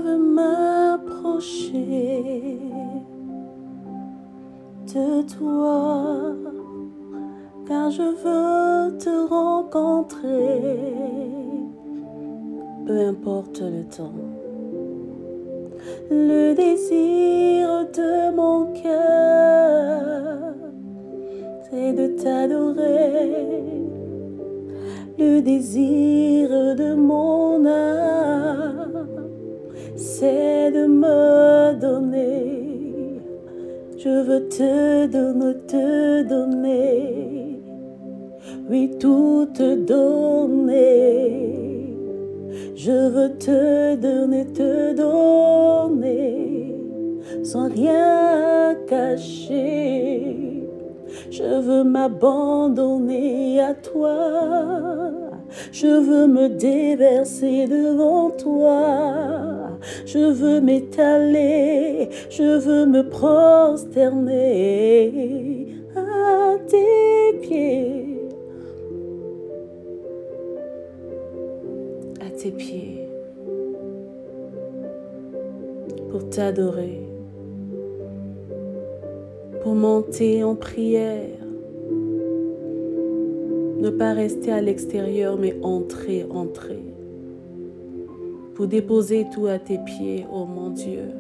veux m'approcher de toi, car je veux te rencontrer, peu importe le temps. Le désir de mon cœur, c'est de t'adorer. Le désir de mon âme, c'est de me donner. Je veux te donner. Oui, tout te donner. Je veux te donner, sans rien cacher. Je veux m'abandonner à toi. Je veux me déverser devant toi. Je veux m'étaler. Je veux me prosterner à tes pieds. À tes pieds. Pour t'adorer. Pour monter en prière. Ne pas rester à l'extérieur, mais entrer. Pour déposer tout à tes pieds, ô mon Dieu.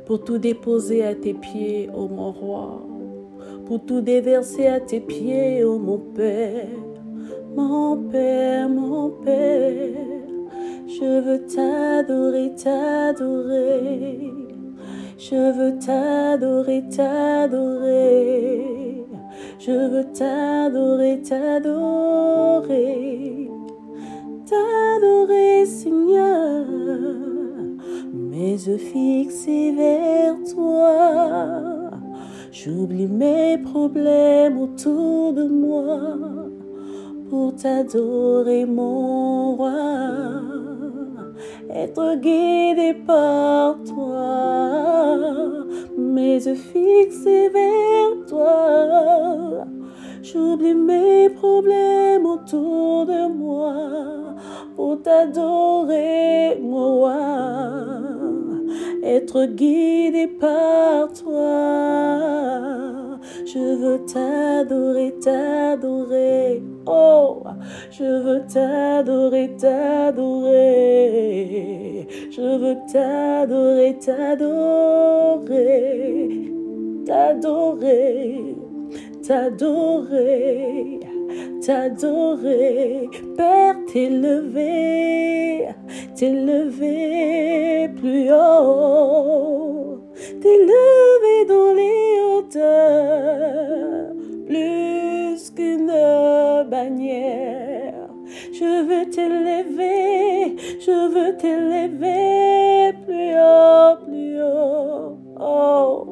Pour tout déposer à tes pieds, ô mon roi. Pour tout déverser à tes pieds, ô mon Père. Mon Père, mon Père. Je veux t'adorer. Je veux t'adorer. Je veux t'adorer. T'adorer, Seigneur. Mes yeux fixés vers toi. J'oublie mes problèmes autour de moi pour t'adorer, mon roi. Être guidé par toi, mes yeux fixés vers toi. J'oublie mes problèmes autour de moi pour t'adorer, mon roi. Être guidé par toi. Je veux t'adorer. Oh, je veux t'adorer. Je veux t'adorer. T'adorer, Père, t'élever plus haut, t'élever dans les hauteurs, plus qu'une bannière. Je veux t'élever plus haut, oh,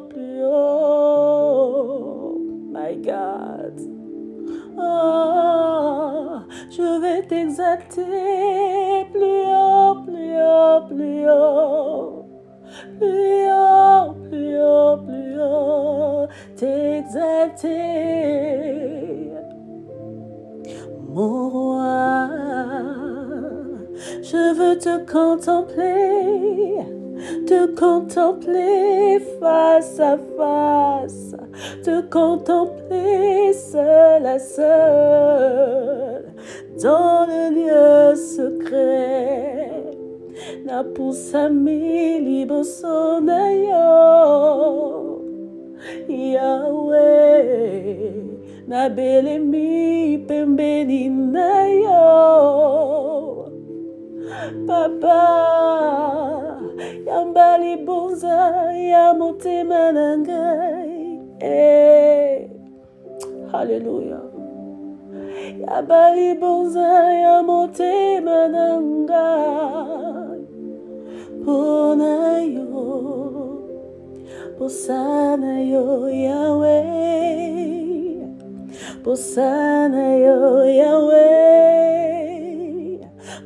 plus haut, my God. Oh, je vais t'exalter plus haut, t'exalter, mon roi. Je veux te contempler face à face, te contempler seul à seul, dans le lieu secret. Na pusami libosonayo, Yahweh, na belemi pembeni nayo. Papa, yambali bonza ya motema nangai. Hallelujah. Yambali bonza ya motema nangai. Ponayo, posanayo Yahweh. Posanayo Yahweh.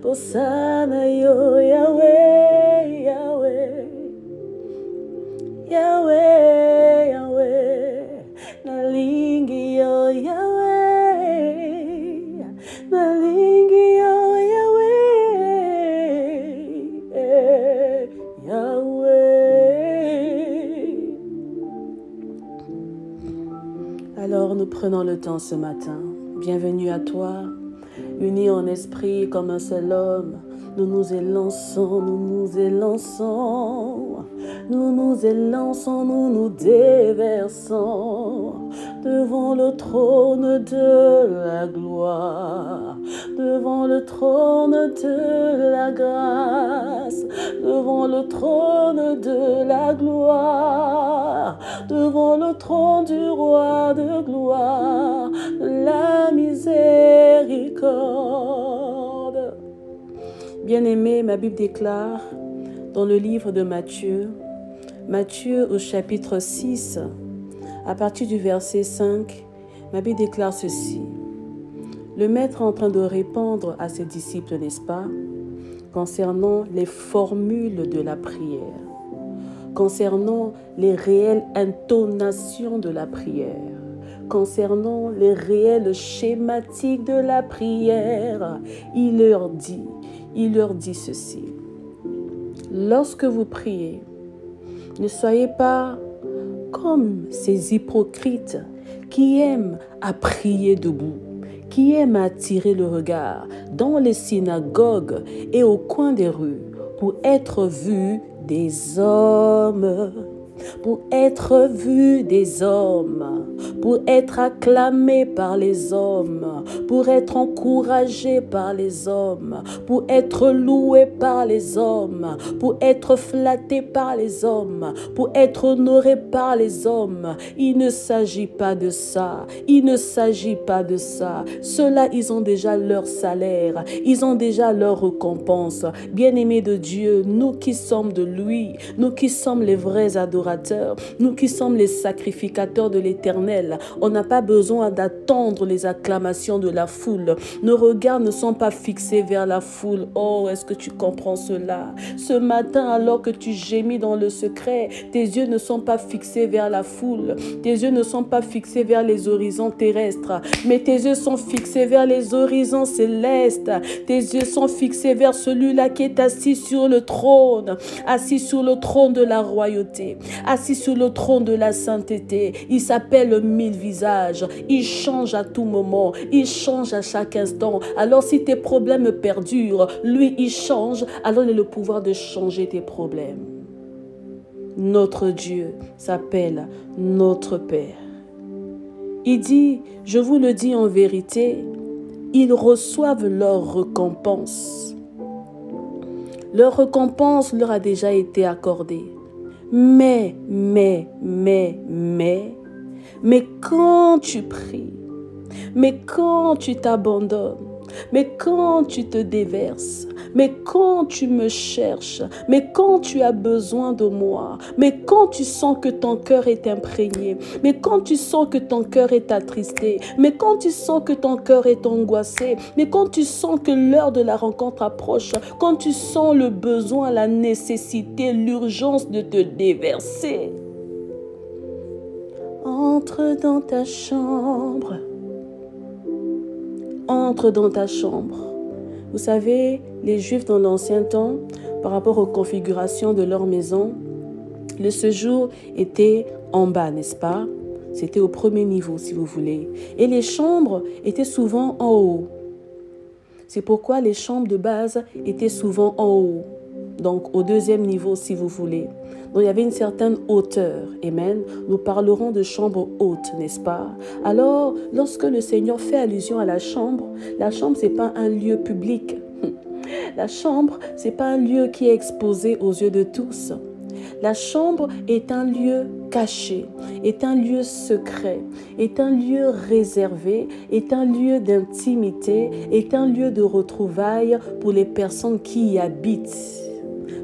Posanayo Yahweh, Yahweh. Nalingi yo Yahweh, nalingi yo Yahweh. Prenons le temps ce matin. Bienvenue à toi, unis en esprit comme un seul homme. Nous nous élançons, nous nous élançons, nous nous élançons, nous nous déversons devant le trône de la gloire, devant le trône de la grâce, devant le trône de la gloire, devant le trône du roi de gloire, de la miséricorde. Bien-aimé, ma Bible déclare dans le livre de Matthieu au chapitre 6, à partir du verset 5, ma Bible déclare ceci. Le maître est en train de répondre à ses disciples, n'est-ce pas, concernant les formules de la prière, concernant les réelles intonations de la prière, concernant les réels schématiques de la prière. Il leur dit ceci. Lorsque vous priez, ne soyez pas comme ces hypocrites qui aiment à prier debout, qui aiment à attirer le regard dans les synagogues et au coin des rues pour être vus des hommes. Pour être vu des hommes, pour être acclamé par les hommes, pour être encouragé par les hommes, pour être loué par les hommes, pour être flatté par les hommes, pour être honoré par les hommes. Il ne s'agit pas de ça, il ne s'agit pas de ça. Ceux-là, ils ont déjà leur salaire, ils ont déjà leur récompense. Bien-aimés de Dieu, nous qui sommes de lui, nous qui sommes les vrais adorateurs, nous qui sommes les sacrificateurs de l'Éternel, on n'a pas besoin d'attendre les acclamations de la foule. Nos regards ne sont pas fixés vers la foule. Oh, est-ce que tu comprends cela? Ce matin, alors que tu gémis dans le secret, tes yeux ne sont pas fixés vers la foule. Tes yeux ne sont pas fixés vers les horizons terrestres, mais tes yeux sont fixés vers les horizons célestes. Tes yeux sont fixés vers celui-là qui est assis sur le trône de la royauté, assis sur le trône de la sainteté. Il s'appelle mille visages. Il change à tout moment. Il change à chaque instant. Alors si tes problèmes perdurent, lui il change. Alors il a le pouvoir de changer tes problèmes. Notre Dieu s'appelle notre Père. Il dit, je vous le dis en vérité, ils reçoivent leur récompense. Leur récompense leur a déjà été accordée. Mais quand tu pries, mais quand tu t'abandonnes, mais quand tu te déverses, mais quand tu me cherches, mais quand tu as besoin de moi, mais quand tu sens que ton cœur est imprégné, mais quand tu sens que ton cœur est attristé, mais quand tu sens que ton cœur est angoissé, mais quand tu sens que l'heure de la rencontre approche, quand tu sens le besoin, la nécessité, l'urgence de te déverser, entre dans ta chambre. Entre dans ta chambre. Vous savez, les Juifs dans l'ancien temps, par rapport aux configurations de leur maison, le séjour était en bas, n'est-ce pas? C'était au premier niveau, si vous voulez. Et les chambres étaient souvent en haut. C'est pourquoi les chambres de base étaient souvent en haut. Donc au deuxième niveau, si vous voulez. Donc il y avait une certaine hauteur. Amen. Nous parlerons de chambre haute, n'est-ce pas? Alors, lorsque le Seigneur fait allusion à la chambre, c'est pas un lieu public. La chambre, c'est pas un lieu qui est exposé aux yeux de tous. La chambre est un lieu caché, est un lieu secret, est un lieu réservé, est un lieu d'intimité, est un lieu de retrouvailles pour les personnes qui y habitent.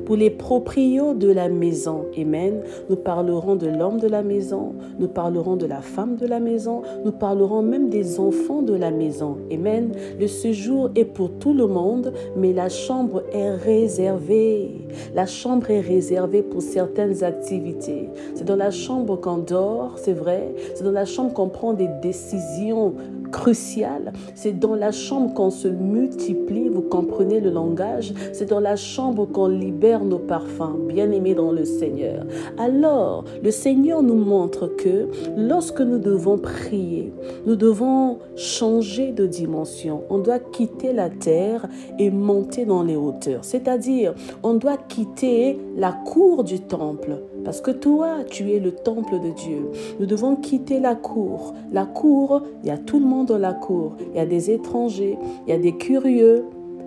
Pour les proprios de la maison, amen, nous parlerons de l'homme de la maison, nous parlerons de la femme de la maison, nous parlerons même des enfants de la maison, amen. Le séjour est pour tout le monde, mais la chambre est réservée. La chambre est réservée pour certaines activités. C'est dans la chambre qu'on dort, c'est vrai, c'est dans la chambre qu'on prend des décisions crucial. C'est dans la chambre qu'on se multiplie, vous comprenez le langage? C'est dans la chambre qu'on libère nos parfums, bien-aimés dans le Seigneur. Alors, le Seigneur nous montre que lorsque nous devons prier, nous devons changer de dimension. On doit quitter la terre et monter dans les hauteurs. C'est-à-dire, on doit quitter la cour du temple. Parce que toi, tu es le temple de Dieu. Nous devons quitter la cour. La cour, il y a tout le monde dans la cour. Il y a des étrangers, il y a des curieux.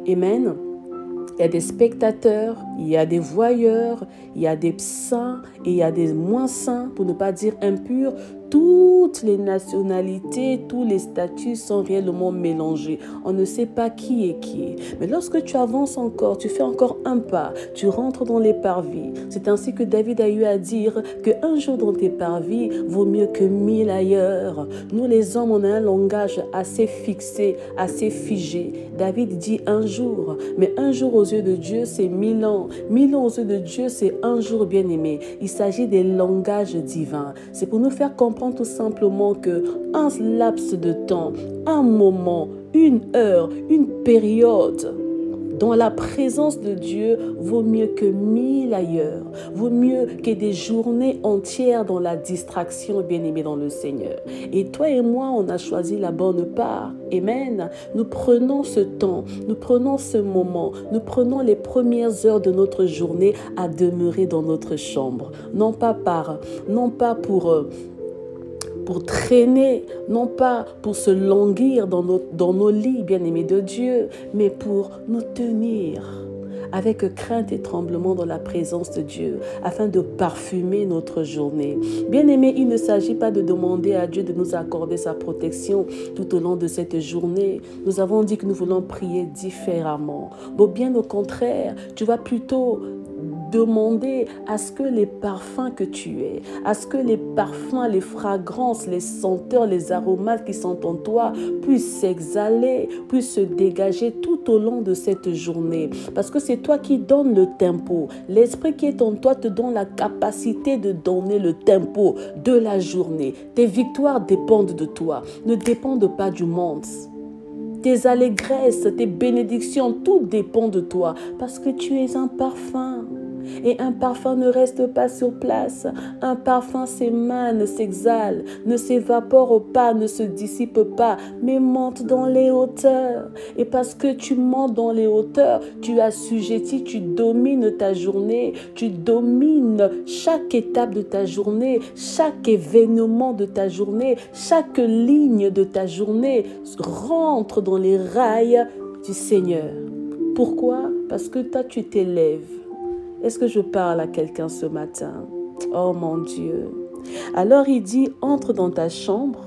Amen. Il y a des spectateurs, il y a des voyeurs, il y a des saints et il y a des moins saints, pour ne pas dire impurs. Toutes les nationalités, tous les statuts sont réellement mélangés. On ne sait pas qui est qui. Mais lorsque tu avances encore, tu fais encore un pas, tu rentres dans les parvis. C'est ainsi que David a eu à dire qu'un jour dans tes parvis vaut mieux que 1000 ailleurs. Nous les hommes, on a un langage assez fixé, assez figé. David dit un jour, mais un jour aux yeux de Dieu, c'est 1000 ans. 1000 ans aux yeux de Dieu, c'est un jour bien-aimé. Il s'agit des langages divins. C'est pour nous faire comprendre tout simplement que un laps de temps, un moment, une heure, une période dans la présence de Dieu vaut mieux que 1000 ailleurs, vaut mieux que des journées entières dans la distraction, bien-aimé dans le Seigneur. Et toi et moi, on a choisi la bonne part. Amen. Nous prenons ce temps, nous prenons ce moment, nous prenons les premières heures de notre journée à demeurer dans notre chambre. Non pas pour traîner, non pas pour se languir dans nos lits, bien-aimés de Dieu, mais pour nous tenir avec crainte et tremblement dans la présence de Dieu, afin de parfumer notre journée. Bien-aimés, il ne s'agit pas de demander à Dieu de nous accorder sa protection tout au long de cette journée. Nous avons dit que nous voulons prier différemment. Bon, bien au contraire, tu vas plutôt demander à ce que les parfums que tu es, à ce que les parfums, les fragrances, les senteurs, les aromates qui sont en toi puissent s'exhaler, puissent se dégager tout au long de cette journée. Parce que c'est toi qui donnes le tempo. L'esprit qui est en toi te donne la capacité de donner le tempo de la journée. Tes victoires dépendent de toi, ne dépendent pas du monde. Tes allégresses, tes bénédictions, tout dépend de toi parce que tu es un parfum. Et un parfum ne reste pas sur place. Un parfum s'émane, s'exhale, ne s'évapore pas, ne se dissipe pas, mais monte dans les hauteurs. Et parce que tu montes dans les hauteurs, tu assujettis, tu domines ta journée, tu domines chaque étape de ta journée, chaque événement de ta journée, chaque ligne de ta journée rentre dans les rails du Seigneur. Pourquoi? Parce que toi, tu t'élèves. Est-ce que je parle à quelqu'un ce matin? Oh mon Dieu. Alors il dit, entre dans ta chambre.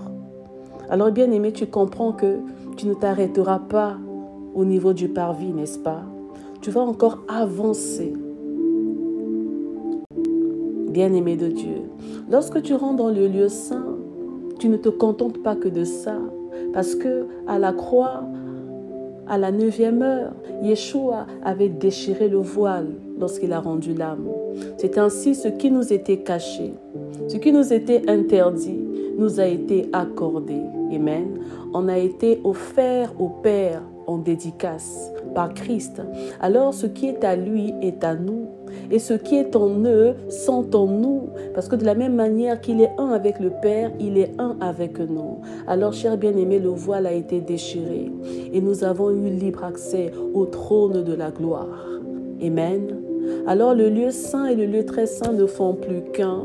Alors bien aimé, tu comprends que tu ne t'arrêteras pas au niveau du parvis, n'est-ce pas? Tu vas encore avancer. Bien aimé de Dieu. Lorsque tu rentres dans le lieu saint, tu ne te contentes pas que de ça. Parce que à la croix, à la 9e heure, Yeshua avait déchiré le voile lorsqu'il a rendu l'âme. C'est ainsi ce qui nous était caché, ce qui nous était interdit, nous a été accordé. Amen. On a été offert au Père en dédicace par Christ. Alors ce qui est à lui est à nous. Et ce qui est en eux sont en nous. Parce que de la même manière qu'il est un avec le Père, il est un avec nous. Alors, chers bien-aimés, le voile a été déchiré. Et nous avons eu libre accès au trône de la gloire. Amen. Alors, le lieu saint et le lieu très saint ne font plus qu'un.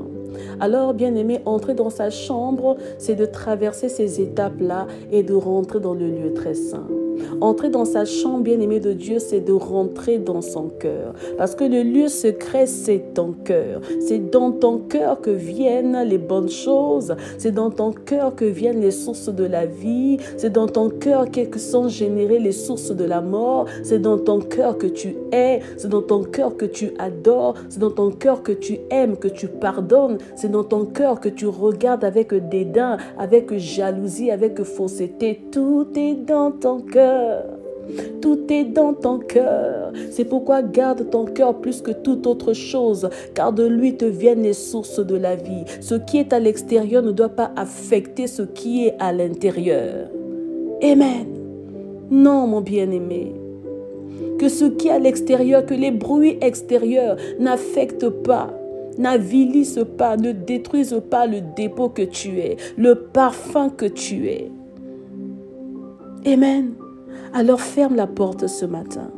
Alors, bien-aimé, entrer dans sa chambre, c'est de traverser ces étapes-là et de rentrer dans le lieu très saint. Entrer dans sa chambre, bien-aimé de Dieu, c'est de rentrer dans son cœur. Parce que le lieu secret, c'est ton cœur. C'est dans ton cœur que viennent les bonnes choses. C'est dans ton cœur que viennent les sources de la vie. C'est dans ton cœur que sont générées les sources de la mort. C'est dans ton cœur que tu es. C'est dans ton cœur que tu adores. C'est dans ton cœur que tu aimes, que tu pardonnes. C'est dans ton cœur que tu regardes avec dédain, avec jalousie, avec fausseté. Tout est dans ton cœur. Tout est dans ton cœur. C'est pourquoi garde ton cœur plus que toute autre chose, car de lui te viennent les sources de la vie. Ce qui est à l'extérieur ne doit pas affecter ce qui est à l'intérieur. Amen. Non, mon bien-aimé. Que ce qui est à l'extérieur, que les bruits extérieurs n'affectent pas, n'avilissent pas, ne détruisent pas le dépôt que tu es, le parfum que tu es. Amen. Alors ferme la porte ce matin.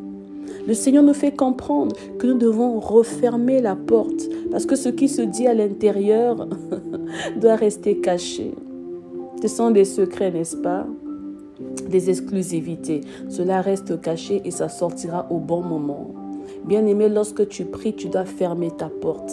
Le Seigneur nous fait comprendre que nous devons refermer la porte parce que ce qui se dit à l'intérieur doit rester caché. Ce sont des secrets, n'est-ce pas? Des exclusivités. Cela reste caché et ça sortira au bon moment. Bien-aimé, lorsque tu pries, tu dois fermer ta porte.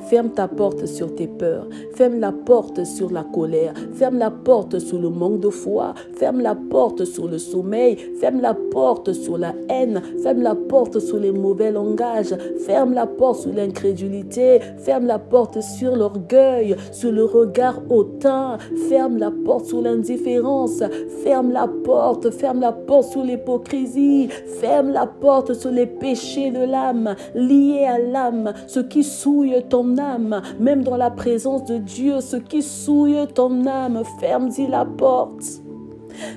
Ferme ta porte sur tes peurs. Ferme la porte sur la colère. Ferme la porte sur le manque de foi. Ferme la porte sur le sommeil. Ferme la porte sur la haine. Ferme la porte sur les mauvais langages. Ferme la porte sur l'incrédulité. Ferme la porte sur l'orgueil, sur le regard hautain. Ferme la porte sur l'indifférence. Ferme la porte sur l'hypocrisie. Ferme la porte sur les péchés de l'âme, liés à l'âme, ce qui souille ton âme, même dans la présence de Dieu, ce qui souille ton âme, ferme-y la porte.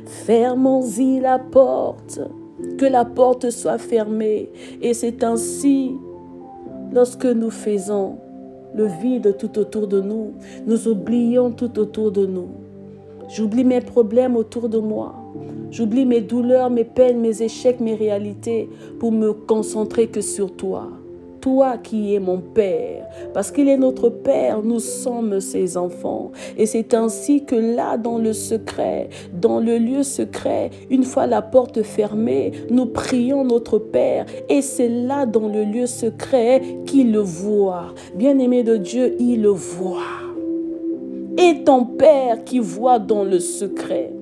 Fermons-y la porte. Que la porte soit fermée. Et c'est ainsi, lorsque nous faisons le vide tout autour de nous, nous oublions tout autour de nous. J'oublie mes problèmes autour de moi. J'oublie mes douleurs, mes peines, mes échecs, mes réalités pour me concentrer que sur toi. Toi qui es mon Père. Parce qu'il est notre Père, nous sommes ses enfants. Et c'est ainsi que là, dans le secret, dans le lieu secret, une fois la porte fermée, nous prions notre Père. Et c'est là, dans le lieu secret, qu'il le voit. Bien-aimé de Dieu, il le voit. Et ton Père qui voit dans le secret.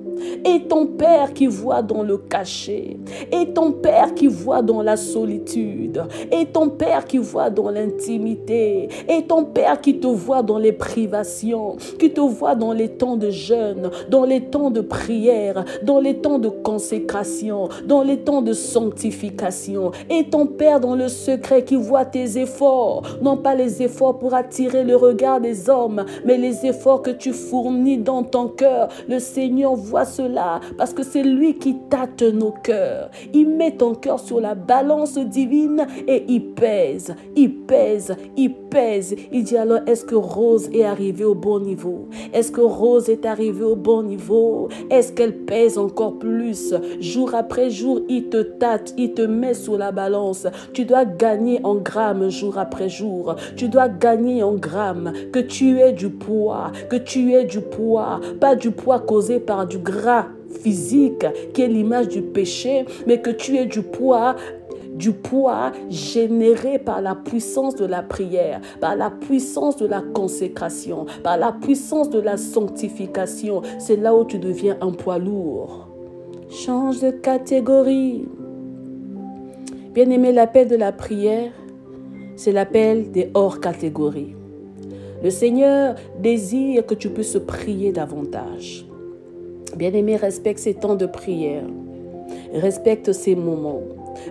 Et ton Père qui voit dans le cachet. Et ton Père qui voit dans la solitude. Et ton Père qui voit dans l'intimité. Et ton Père qui te voit dans les privations. Qui te voit dans les temps de jeûne. Dans les temps de prière. Dans les temps de consécration. Dans les temps de sanctification. Et ton Père dans le secret qui voit tes efforts. Non pas les efforts pour attirer le regard des hommes. Mais les efforts que tu fournis dans ton cœur. Le Seigneur voit cela parce que c'est lui qui tâte nos cœurs. Il met ton cœur sur la balance divine et il pèse, il pèse, il pèse. Il dit alors, est-ce que Rose est arrivée au bon niveau? Est-ce que Rose est arrivée au bon niveau? Est-ce qu'elle pèse encore plus? Jour après jour, il te tâte, il te met sur la balance. Tu dois gagner en grammes jour après jour. Tu dois gagner en grammes, que tu aies du poids, que tu aies du poids, pas du poids causé par du gras physique qui est l'image du péché, mais que tu aies du poids généré par la puissance de la prière, par la puissance de la consécration, par la puissance de la sanctification. C'est là où tu deviens un poids lourd. Change de catégorie. Bien-aimé, l'appel de la prière, c'est l'appel des hors catégories. Le Seigneur désire que tu puisses prier davantage. Bien-aimé, respecte ces temps de prière. Respecte ces moments.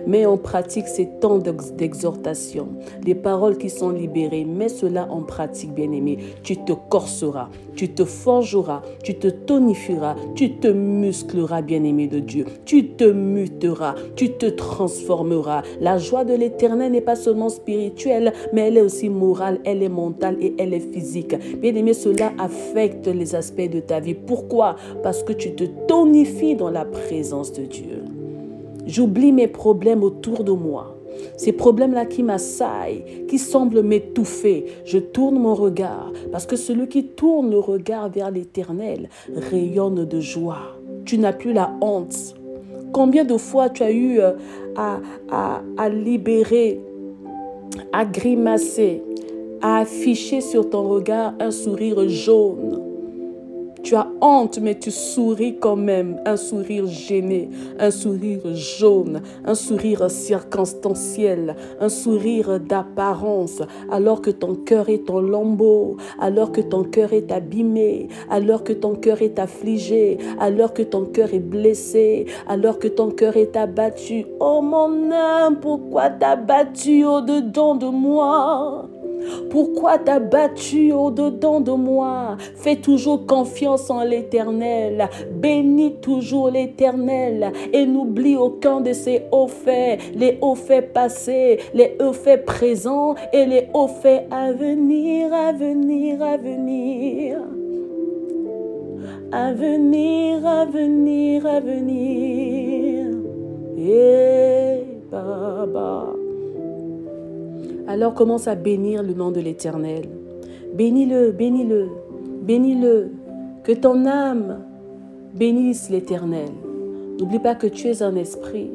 Mets en pratique ces temps d'exhortation. Les paroles qui sont libérées, mets cela en pratique, bien-aimé. Tu te corseras, tu te forgeras, tu te tonifieras, tu te muscleras, bien-aimé de Dieu. Tu te muteras, tu te transformeras. La joie de l'Éternel n'est pas seulement spirituelle, mais elle est aussi morale, elle est mentale et elle est physique. Bien-aimé, cela affecte les aspects de ta vie. Pourquoi? Parce que tu te tonifies dans la présence de Dieu. J'oublie mes problèmes autour de moi. Ces problèmes-là qui m'assaillent, qui semblent m'étouffer. Je tourne mon regard parce que celui qui tourne le regard vers l'Éternel rayonne de joie. Tu n'as plus la honte. Combien de fois tu as eu à libérer, à grimacer, à afficher sur ton regard un sourire jaune? Tu as honte, mais tu souris quand même. Un sourire gêné, un sourire jaune, un sourire circonstanciel, un sourire d'apparence, alors que ton cœur est en lambeaux, alors que ton cœur est abîmé, alors que ton cœur est affligé, alors que ton cœur est blessé, alors que ton cœur est abattu. Oh mon âme, pourquoi t'as battu au-dedans de moi? Pourquoi t'as battu au-dedans de moi? Fais toujours confiance en l'Éternel. Bénis toujours l'Éternel et n'oublie aucun de ses hauts faits, les hauts faits passés, les hauts faits présents et les hauts faits à venir, à venir, à venir. À venir, à venir, à venir. Et Baba. Alors commence à bénir le nom de l'Éternel. Bénis-le, bénis-le, bénis-le. Que ton âme bénisse l'Éternel. N'oublie pas que tu es un esprit.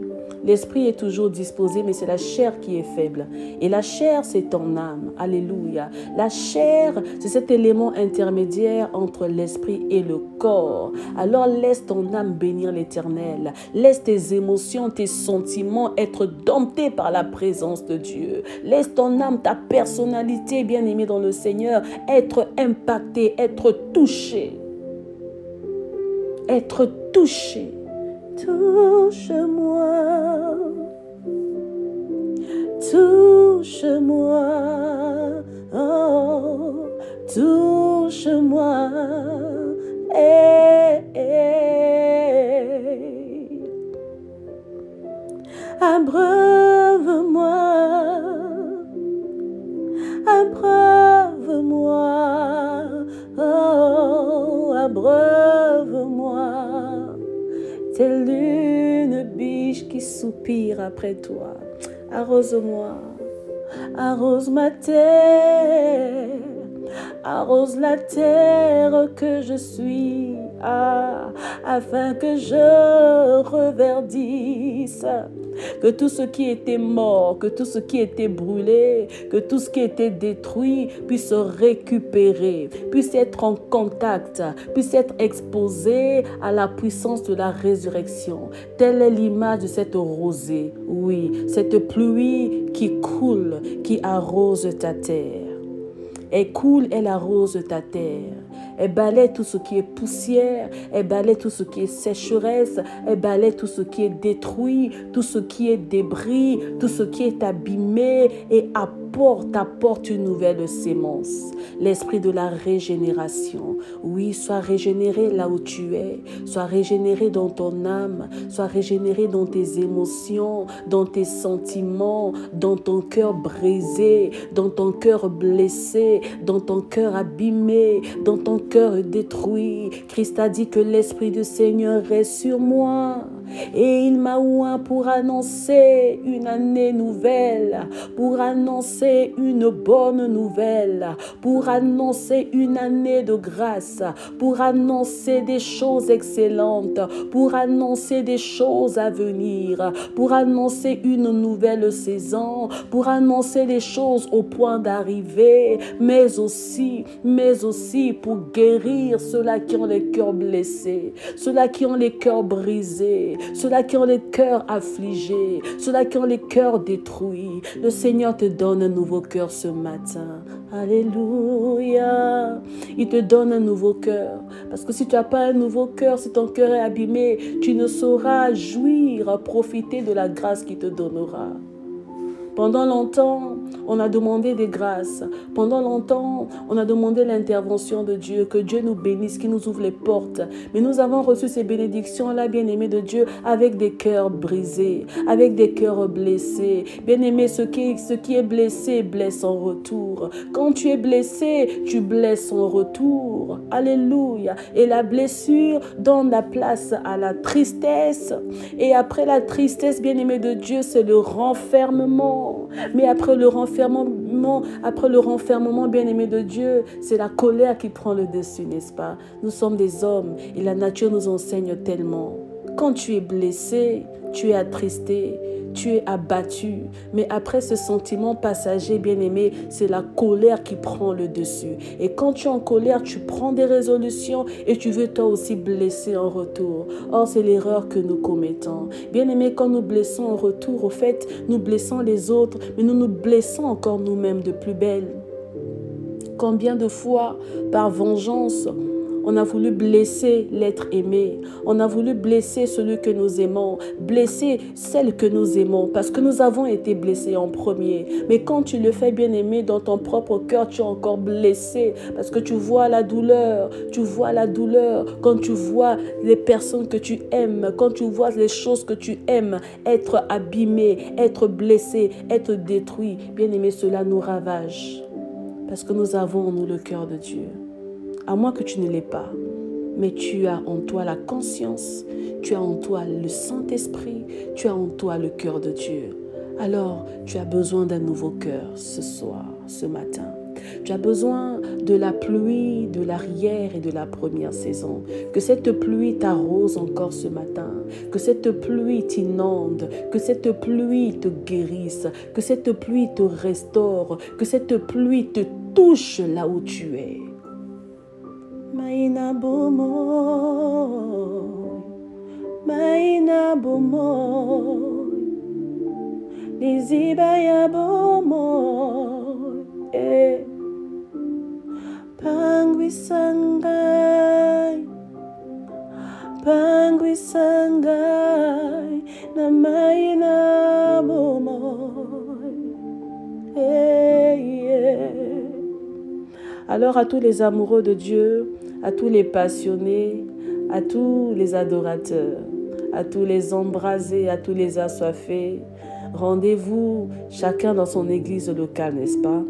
L'esprit est toujours disposé, mais c'est la chair qui est faible. Et la chair, c'est ton âme. Alléluia. La chair, c'est cet élément intermédiaire entre l'esprit et le corps. Alors laisse ton âme bénir l'Éternel. Laisse tes émotions, tes sentiments être domptés par la présence de Dieu. Laisse ton âme, ta personnalité, bien-aimée dans le Seigneur, être impactée, être touchée. Être touchée. Touche-moi, touche-moi, oh, touche-moi, abreuve-moi, abreuve-moi, oh, abreuve-moi. Telle une biche qui soupire après toi. Arrose-moi, arrose ma terre, arrose la terre que je suis, afin que je reverdisse. Que tout ce qui était mort, que tout ce qui était brûlé, que tout ce qui était détruit puisse se récupérer, puisse être en contact, puisse être exposé à la puissance de la résurrection. Telle est l'image de cette rosée, oui, cette pluie qui coule, qui arrose ta terre. Elle coule, elle arrose ta terre. Elle balaie tout ce qui est poussière, elle balaie tout ce qui est sécheresse, elle balaie tout ce qui est détruit, tout ce qui est débris, tout ce qui est abîmé et apporte une nouvelle sémence. L'esprit de la régénération. Oui, sois régénéré là où tu es, sois régénéré dans ton âme, sois régénéré dans tes émotions, dans tes sentiments, dans ton cœur brisé, dans ton cœur blessé, dans ton cœur abîmé, dans ton cœur détruit. Christ a dit que l'Esprit du Seigneur est sur moi et il m'a oint pour annoncer une année nouvelle, pour annoncer une bonne nouvelle, pour annoncer une année de grâce, pour annoncer des choses excellentes, pour annoncer des choses à venir, pour annoncer une nouvelle saison, pour annoncer des choses au point d'arriver, mais aussi pour guérir ceux-là qui ont les cœurs blessés, ceux-là qui ont les cœurs brisés, ceux-là qui ont les cœurs affligés, ceux-là qui ont les cœurs détruits. Le Seigneur te donne un nouveau cœur ce matin. Alléluia. Il te donne un nouveau cœur. Parce que si tu n'as pas un nouveau cœur, si ton cœur est abîmé, tu ne sauras jouir, profiter de la grâce qu'il te donnera. Pendant longtemps, on a demandé des grâces. Pendant longtemps, on a demandé l'intervention de Dieu, que Dieu nous bénisse, qu'il nous ouvre les portes. Mais nous avons reçu ces bénédictions-là, bien-aimés de Dieu, avec des cœurs brisés, avec des cœurs blessés. Bien-aimé, ce qui est blessé, blesse en retour. Quand tu es blessé, tu blesses en retour. Alléluia. Et la blessure donne la place à la tristesse. Et après la tristesse, bien-aimé de Dieu, c'est le renfermement. Mais après le renfermement, bien-aimé de Dieu, c'est la colère qui prend le dessus, n'est-ce pas? Nous sommes des hommes et la nature nous enseigne tellement. Quand tu es blessé, tu es attristé, tu es abattu. Mais après ce sentiment passager, bien-aimé, c'est la colère qui prend le dessus. Et quand tu es en colère, tu prends des résolutions et tu veux toi aussi blesser en retour. Or, c'est l'erreur que nous commettons. Bien-aimé, quand nous blessons en retour, au fait, nous blessons les autres, mais nous nous blessons encore nous-mêmes de plus belle. Combien de fois, par vengeance, On a voulu blesser l'être aimé. On a voulu blesser celui que nous aimons, blesser celle que nous aimons, parce que nous avons été blessés en premier. Mais quand tu le fais, bien-aimé, dans ton propre cœur, tu es encore blessé, parce que tu vois la douleur. Tu vois la douleur quand tu vois les personnes que tu aimes, quand tu vois les choses que tu aimes être abîmées, être blessées, être détruites. Bien-aimé, cela nous ravage, parce que nous avons en nous le cœur de Dieu. À moins que tu ne l'aies pas, mais tu as en toi la conscience, tu as en toi le Saint-Esprit, tu as en toi le cœur de Dieu. Alors, tu as besoin d'un nouveau cœur ce soir, ce matin. Tu as besoin de la pluie, de l'arrière et de la première saison. Que cette pluie t'arrose encore ce matin. Que cette pluie t'inonde. Que cette pluie te guérisse. Que cette pluie te restaure. Que cette pluie te touche là où tu es. Maina bomoy, maina bomoy, nizibaya bomoy, pangwi sangai, na maina bomoy, Alors à tous les amoureux de Dieu, à tous les passionnés, à tous les adorateurs, à tous les embrasés, à tous les assoiffés, rendez-vous chacun dans son église locale, n'est-ce pas?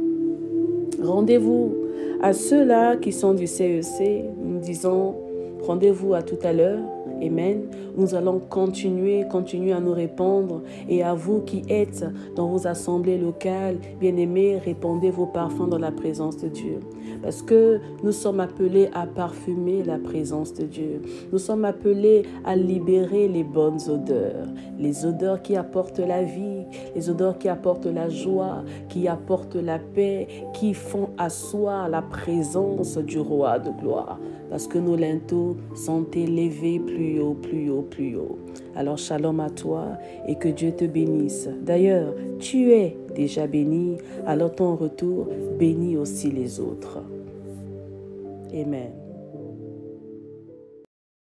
Rendez-vous à ceux-là qui sont du CEC, nous disons rendez-vous à tout à l'heure. Amen. Nous allons continuer à nous répandre. Et à vous qui êtes dans vos assemblées locales, bien-aimés, répandez vos parfums dans la présence de Dieu. Parce que nous sommes appelés à parfumer la présence de Dieu. Nous sommes appelés à libérer les bonnes odeurs. Les odeurs qui apportent la vie, les odeurs qui apportent la joie, qui apportent la paix, qui font asseoir la présence du roi de gloire. Parce que nos linteaux sont élevés plus haut, plus haut, plus haut. Alors shalom à toi et que Dieu te bénisse. D'ailleurs, tu es déjà béni, alors ton retour bénit aussi les autres. Amen.